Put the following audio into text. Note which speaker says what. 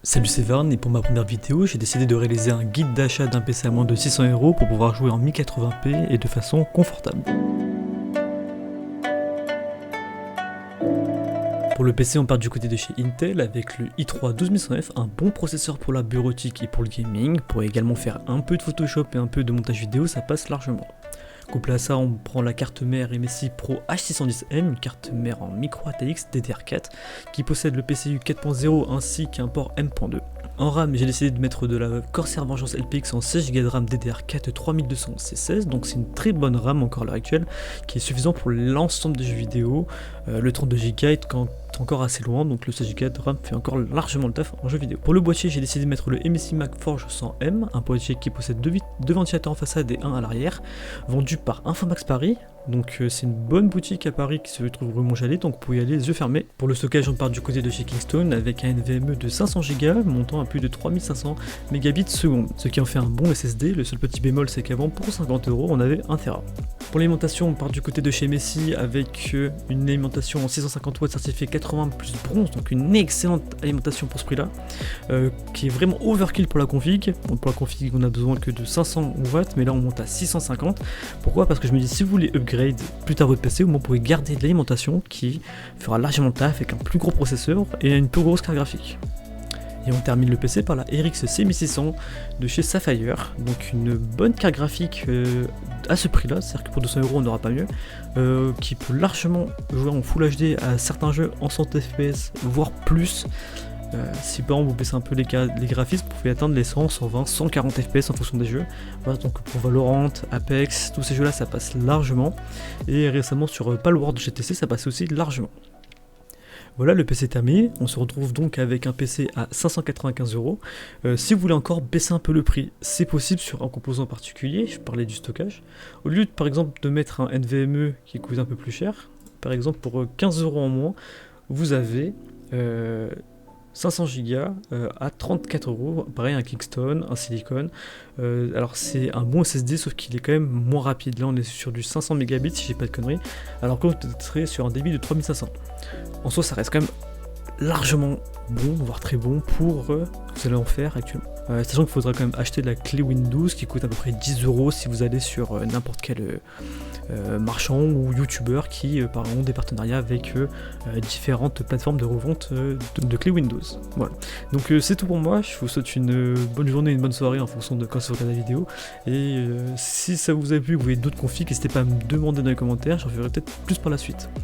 Speaker 1: Salut, c'est Varn et pour ma première vidéo, j'ai décidé de réaliser un guide d'achat d'un PC à moins de 600 € pour pouvoir jouer en 1080p et de façon confortable. Pour le PC, on part du côté de chez Intel avec le i3 12100F, un bon processeur pour la bureautique et pour le gaming. Pour également faire un peu de Photoshop et un peu de montage vidéo, ça passe largement. Couplé à ça, on prend la carte mère MSI Pro H610M, une carte mère en micro ATX DDR4 qui possède le PCU 4.0 ainsi qu'un port M.2. En RAM, j'ai décidé de mettre de la Corsair Vengeance LPX en 16Go de RAM DDR4 3200 C16, donc c'est une très bonne RAM encore à l'heure actuelle qui est suffisant pour l'ensemble des jeux vidéo. Le 32Go est encore assez loin, donc le 16Go de RAM fait encore largement le taf en jeu vidéo. Pour le boîtier, j'ai décidé de mettre le MSI MagForge 100M, un boîtier qui possède deux ventilateurs en façade et un à l'arrière, vendu par Infomax Paris. Donc c'est une bonne boutique à Paris qui se trouve rue Montchalet, donc vous pouvez y aller les yeux fermés. Pour le stockage, on part du côté de chez Kingston avec un NVMe de 500Go montant à plus de 3500 Mbps, ce qui en fait un bon SSD. Le seul petit bémol, c'est qu'avant pour 50 € on avait 1 Tera. Pour l'alimentation, on part du côté de chez Messi avec une alimentation en 650 watts certifiée 80 plus bronze, donc une excellente alimentation pour ce prix là, qui est vraiment overkill pour la config. Bon, pour la config on a besoin que de 500 watts, mais là on monte à 650. Pourquoi? Parce que je me dis, si vous voulez upgrade plus tard votre PC, au moins vous pouvez garder de l'alimentation qui fera largement le taf avec un plus gros processeur et une plus grosse carte graphique. Et on termine le PC par la RX 6600 de chez Sapphire, donc une bonne carte graphique à ce prix là, c'est-à-dire que pour 200 € on n'aura pas mieux, qui peut largement jouer en Full HD à certains jeux en 100 FPS, voire plus. Si par exemple vous baissez un peu les graphismes, vous pouvez atteindre les 100, 120, 140 FPS en fonction des jeux. Voilà, donc pour Valorant, Apex, tous ces jeux là ça passe largement, et récemment sur Palworld GTC ça passait aussi largement. Voilà, le PC est terminé, on se retrouve donc avec un PC à 595 €. Si vous voulez encore baisser un peu le prix, c'est possible sur un composant particulier, je parlais du stockage. Au lieu par exemple de mettre un NVMe qui coûte un peu plus cher, par exemple pour 15 € en moins, vous avez 500Go à 34 €, pareil un Kingston, un Silicon. Alors c'est un bon SSD sauf qu'il est quand même moins rapide. Là on est sur du 500 Mbps si j'ai pas de conneries, alors que vous serez sur un débit de 3500. En soi ça reste quand même largement bon, voire très bon pour ce que vous allez en faire actuellement. Sachant qu'il faudra quand même acheter de la clé Windows qui coûte à peu près 10 € si vous allez sur n'importe quel marchand ou youtubeur qui ont des partenariats avec différentes plateformes de revente de clés Windows. Voilà. Donc c'est tout pour moi, je vous souhaite une bonne journée, une bonne soirée en fonction de quand vous regardez la vidéo. Et si ça vous a plu, vous voulez d'autres configs, n'hésitez pas à me demander dans les commentaires, j'en ferai peut-être plus par la suite.